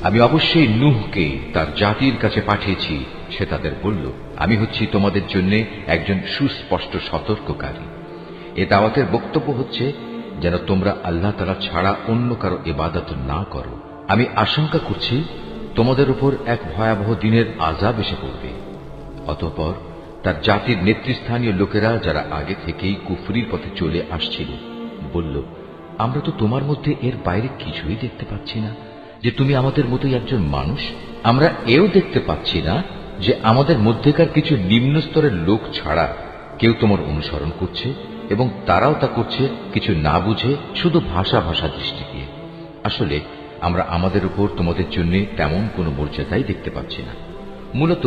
আমি অবশ্যই নূহকে তার জাতির কাছে পাঠিয়েছি। সে তাদের বলল, আমি হচ্ছি তোমাদের জন্য একজন সুস্পষ্ট সতর্ককারী। এ দাওয়াতের বক্তব্য হচ্ছে যেন তোমরা আল্লাহ তাআলা ছাড়া অন্য কারো ইবাদত না করো। আমি আশঙ্কা করছি তোমাদের উপর এক ভয়াবহ দিনের আযাব এসে পড়বে। অতঃপর তার জাতির নেতৃস্থানীয় লোকেরা, যারা আগে থেকেই কুফরির পথে চলে আসছিল, বলল, আমরা তো তোমার মধ্যে এর বাইরে কিছুই দেখতে পাচ্ছি না যে তুমি আমাদের মতোই একজন মানুষ। আমরা এও দেখতে পাচ্ছি না যে আমাদের মধ্যেকার কিছু নিম্ন স্তরের লোক ছাড়া কেউ তোমার অনুসরণ করছে, এবং তারাও তা করছে কিছু না বুঝে, শুধু ভাষা দৃষ্টি দিয়ে। আসলে আমরা আমাদের উপর তোমাদের জন্য তেমন কোনো মর্যাদাই দেখতে পাচ্ছি না। মূলত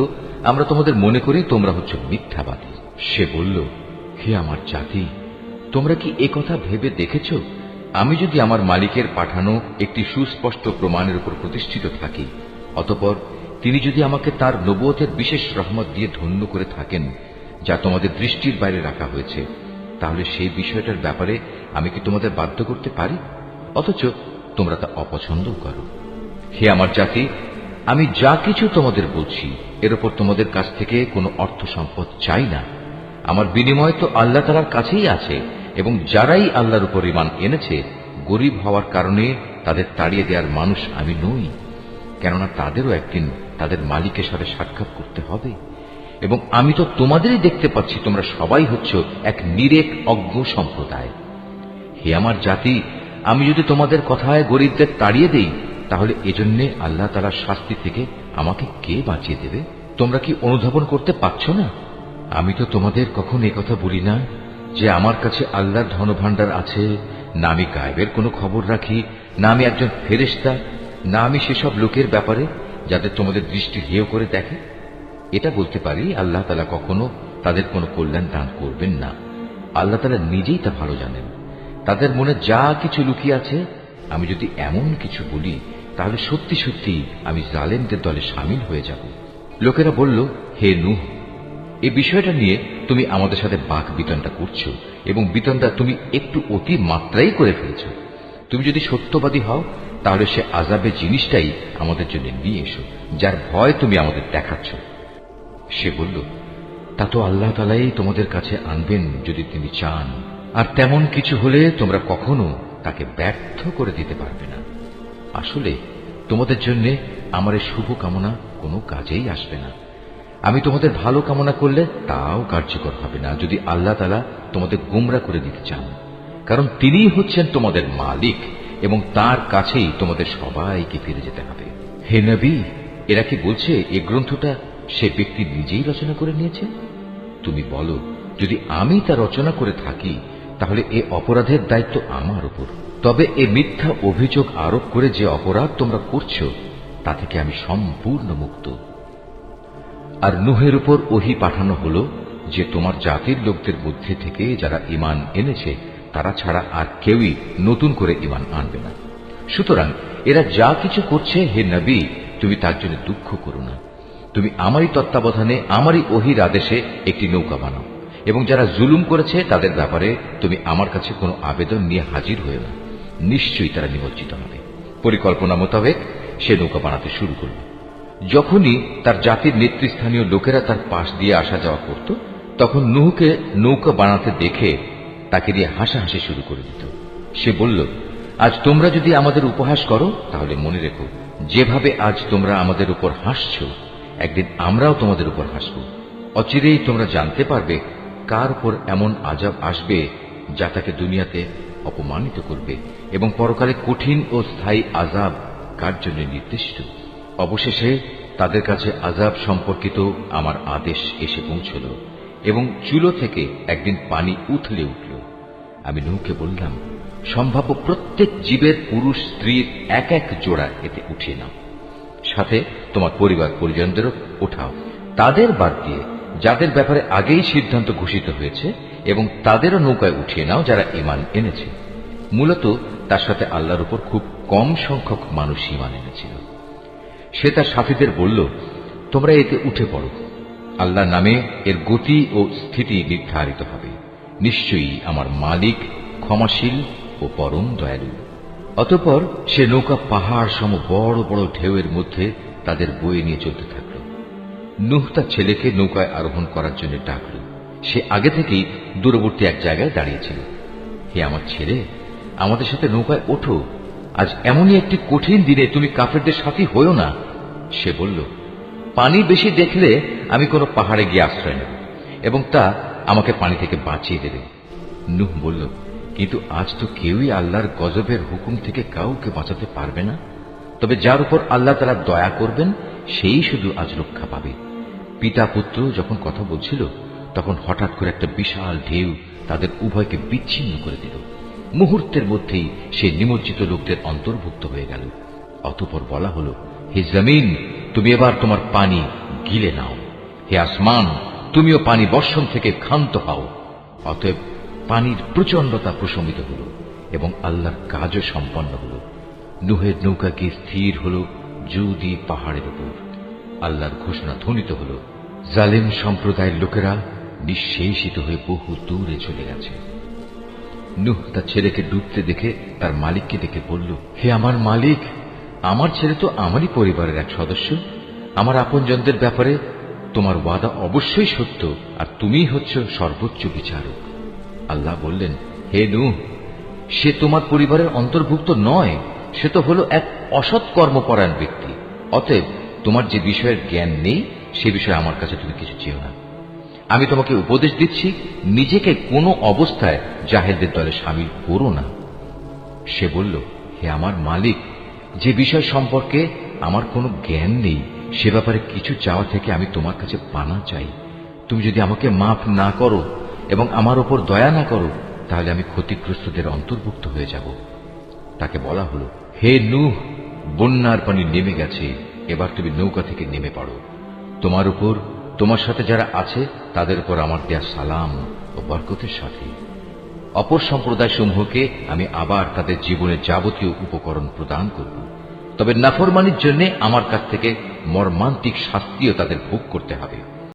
আমরা তোমাদের মনে করি তোমরা হচ্ছ মিথ্যাবাদী। সে বলল, হে আমার জাতি, তোমরা কি একথা ভেবে দেখেছ, আমি যদি আমার মালিকের পাঠানো একটি সুস্পষ্ট প্রমাণের উপর প্রতিষ্ঠিত থাকি, অতঃপর তিনি যদি আমাকে তার নবুয়তের বিশেষ রহমত দিয়ে ধন্য করে থাকেন, যা তোমাদের দৃষ্টির বাইরে রাখা হয়েছে, তাহলে সেই বিষয়টার ব্যাপারে আমি কি তোমাদের বাধ্য করতে পারি? অথচ তোমরা তা অপছন্দ করো। হে আমার জাতি, আমি যা কিছু তোমাদের বলছি এর উপর তোমাদের কাছ থেকে কোনো অর্থ সম্পদ চাই না। আমার বিনিময় তো আল্লাহ তাআলার কাছেই আছে, এবং যারাই আল্লাহর উপর ঈমান এনেছে, গরীব হওয়ার কারণে তাদের তাড়িয়ে দেওয়ার মানুষ আমি নই। কেননা তাদেরও একদিন তাদের মালিকের সাথে সাক্ষাৎ করতে হবে, এবং আমি তো তোমাদেরই দেখতে পাচ্ছি তোমরা সবাই হচ্ছ এক নিরেক অজ্ঞ সম্প্রদায়। হে আমার জাতি, আমি যদি তোমাদের কথায় গরীবদের তাড়িয়ে দেই, তাহলে এজন্যে আল্লাহ তাআলার শাস্তি থেকে আমাকে কে বাঁচিয়ে দেবে? তোমরা কি অনুধাবন করতে পারছ না? আমি তো তোমাদের কখন একথা বলি না যে আমার কাছে আল্লাহর ধনভাণ্ডার আছে, না আমি গায়েবের কোনো খবর রাখি, না আমি একজন ফেরেশতা, না আমি সেসব লোকের ব্যাপারে যাদের তোমাদের দৃষ্টি হেয় করে দেখে। এটা বলতে পারি, আল্লাহ তাআলা কখনো তাদের কোনো কল্যাণ দান করবেন না। আল্লাহ তাআলা নিজেই তা ভালো জানেন। তাদের মনে যা কিছু লুকিয়ে আছে, আমি যদি এমন কিছু বলি, তাহলে সত্যি সত্যি আমি জালেমদের দলে শামিল হয়ে যাব। লোকেরা বলল, হে নূহ, এই বিষয়টা নিয়ে তুমি আমাদের সাথে বাক বিতণ্ডা করছো, এবং বিতণ্ডা তুমি একটু অতি মাত্রাই করে ফেলছ। তুমি যদি সত্যবাদী হও, তাহলে সে আযাবের জিনিসটাই আমাদের জন্য নিয়ে এসো, যার ভয় তুমি আমাদের দেখাচ্ছ। সে বলল, তা তো আল্লাহ তাআলাই তোমাদের কাছে আনবেন যদি তিনি চান, আর তেমন কিছু হলে তোমরা কখনো তাকে ব্যর্থ করে দিতে পারবে না। আসলে তোমাদের জন্য আমার এই শুভ কামনা কোনো কাজেই আসবে না। আমি তোমাদের ভালো কামনা করলে তাও কার্যকর হবে না, যদি আল্লাহ তাআলা তোমাদের গোমরা করে দিতে চান, কারণ তিনিই হচ্ছেন তোমাদের মালিক, এবং তার কাছেই তোমাদের সবাইকে ফিরে যেতে হবে। হে নবী, এরা কি বলছে এই গ্রন্থটা সে ব্যক্তি নিজেই রচনা করে নিয়েছে? তুমি বলো, যদি আমি তা রচনা করে থাকি, তাহলে এ অপরাধের দায়িত্ব আমার উপর। তবে এ মিথ্যা অভিযোগ আরোপ করে যে অপরাধ তোমরা করছো, তা থেকে আমি সম্পূর্ণ মুক্ত। আর নূহের উপর ওহী পাঠানো হলো যে তোমার জাতির লোকদের মধ্যে থেকে যারা ঈমান এনেছে, তারা ছাড়া আর কেউই নতুন করে ঈমান আনবে না। সুতরাং এরা যা কিছু করছে, হে নবী, তুমি তার জন্য দুঃখ করো না। তুমি আমারই তত্ত্বাবধানে, আমারই ওহীর আদেশে একটি নৌকা বানাও, এবং যারা জুলুম করেছে তাদের ব্যাপারে তুমি আমার কাছে কোনো আবেদন নিয়ে হাজির হয়ে না। নিশ্চয়ই তারা নিমজ্জিত হবে। পরিকল্পনা মোতাবেক সে নৌকা বানাতে শুরু করল। যখনই তার জাতির নেতৃস্থানীয় লোকেরা তার পাশ দিয়ে আসা যাওয়া করত, তখন নূহকে নৌকা বানাতে দেখে তাকে দিয়ে হাসাহাসি শুরু করে দিত। সে বলল, আজ তোমরা যদি আমাদের উপহাস করো, তাহলে মনে রেখো, যেভাবে আজ তোমরা আমাদের উপর হাসছ, একদিন আমরাও তোমাদের উপর হাসব। অচিরেই তোমরা জানতে পারবে কার উপর এমন আযাব আসবে যা তাকে দুনিয়াতে অপমানিত করবে, এবং পরকালে কঠিন ও স্থায়ী আযাব কার জন্য নির্দিষ্ট। অবশেষে তাদের কাছে আযাব সম্পর্কিত আমার আদেশ এসে পৌঁছল, এবং চুলো থেকে একদিন পানি উথলে উঠল। আমি নূহকে বললাম, সম্ভাব্য প্রত্যেক জীবের পুরুষ স্ত্রীর এক এক জোড়া এতে উঠিয়ে নাও, সাথে তোমার পরিবার পরিজনদেরও ওঠাও, তাদের বাদ দিয়ে যাদের ব্যাপারে আগেই সিদ্ধান্ত ঘোষিত হয়েছে, এবং তাদেরও নৌকায় উঠিয়ে নাও যারা ঈমান এনেছে। মূলত তার সাথে আল্লাহর উপর খুব কম সংখ্যক মানুষ ঈমান এনেছিল। সে তার সাথীদের বলল, তোমরা এতে উঠে পড়ো, আল্লাহর নামে এর গতি ও স্থিতি নির্ধারিত হবে। নিশ্চয়ই আমার মালিক ক্ষমাশীল ও পরম দয়ালু। অতঃপর সে নৌকা পাহাড় সম বড় বড় ঢেউয়ের মধ্যে তাদের বয়ে নিয়ে চলতে থাকল। নূহ তার ছেলেকে নৌকায় আরোহণ করার জন্য ডাকল। সে আগে থেকেই দূরবর্তী এক জায়গায় দাঁড়িয়েছিল। হে আমার ছেলে, আমাদের সাথে নৌকায় ওঠো, আজ এমনই একটি কঠিন দিনে তুমি কাফেরদের সাথী হইও না। সে বলল, পানি বেশি দেখলে আমি কোনো পাহাড়ে গিয়ে আশ্রয় নেব এবং তা আমাকে পানি থেকে বাঁচিয়ে দেবে। নূহ বলল, কিন্তু আজ তো কেউই আল্লাহর গজবের হুকুম থেকে কাউকে বাঁচাতে পারবে না, তবে যার উপর আল্লাহ তাআলা দয়া করবেন সেই শুধু আজ রক্ষা পাবে। পিতা পুত্র যখন কথা বলছিল তখন হঠাৎ করে একটা বিশাল ঢেউ তাদের উভয়কে বিচ্ছিন্ন করে দিল। মুহূর্তের মধ্যেই সে নিমজ্জিত লোকদের অন্তর্ভুক্ত হয়ে গেল। অতঃপর বলা হলো, হে জমিন, তুমি এবার তোমার পানি গিলে নাও। হে আসমান, তুমিও পানি বর্ষণ থেকে ক্ষান্ত হও। অতএব পানির প্রচণ্ডতা প্রশমিত হল এবং আল্লাহর কাজও সম্পন্ন হল। নূহের নৌকা গিয়ে স্থির হল জুদি পাহাড়ের উপর। আল্লাহর ঘোষণা ধ্বনিত হল, জালেম সম্প্রদায়ের লোকেরা নিঃশেষিত হয়ে বহু দূরে চলে গেছে। নূহ তার ছেলেকে ডুবতে দেখে তার মালিককে ডেকে বলল, হে আমার মালিক, আমার ছেলে তো আমারই পরিবারের এক সদস্য। আমার আপনজনদের ব্যাপারে তোমার ওয়াদা অবশ্যই সত্য, আর তুমিই হচ্ছ সর্বোচ্চ বিচারক। আল্লাহ বললেন, হে নূহ, সে তোমার পরিবারের অন্তর্ভুক্ত নয়, সে তো হলো এক অসৎ কর্মপরায়ণ ব্যক্তি। অতএব তোমার যে বিষয়ের জ্ঞান নেই সে বিষয়ে আমার কাছে তুমি কিছু চেও না। আমি তোমাকে উপদেশ দিচ্ছি, নিজেকে কোনো অবস্থায় জাহেলদের দলে শামিল করো না। সে বলল, হে আমার মালিক, যে বিষয় সম্পর্কে আমার কোনো জ্ঞান নেই সে ব্যাপারে কিছু চাওয়া থেকে আমি তোমার কাছে পানা চাই। তুমি যদি আমাকে মাফ না করো এবং আমার ওপর দয়া না করো তাহলে আমি ক্ষতিগ্রস্তদের অন্তর্ভুক্ত হয়ে যাব। তাকে বলা হলো, হে নূহ, বন্যার পানি নেমে গেছে, এবার তুমি নৌকা থেকে নেমে পড়ো। তোমার উপর, তোমার সাথে যারা আছে তাদের উপর আমার দেয়া সালাম ও বরকতের সাথে। অপর সম্প্রদায় সমূহকে আমি আবার তাদের জীবনের যাবতীয় উপকরণ প্রদান করব, তবে নাফরমানির জন্য আমার কাছ থেকে মর্মান্তিক শাস্তিও তাদের ভোগ করতে হবে।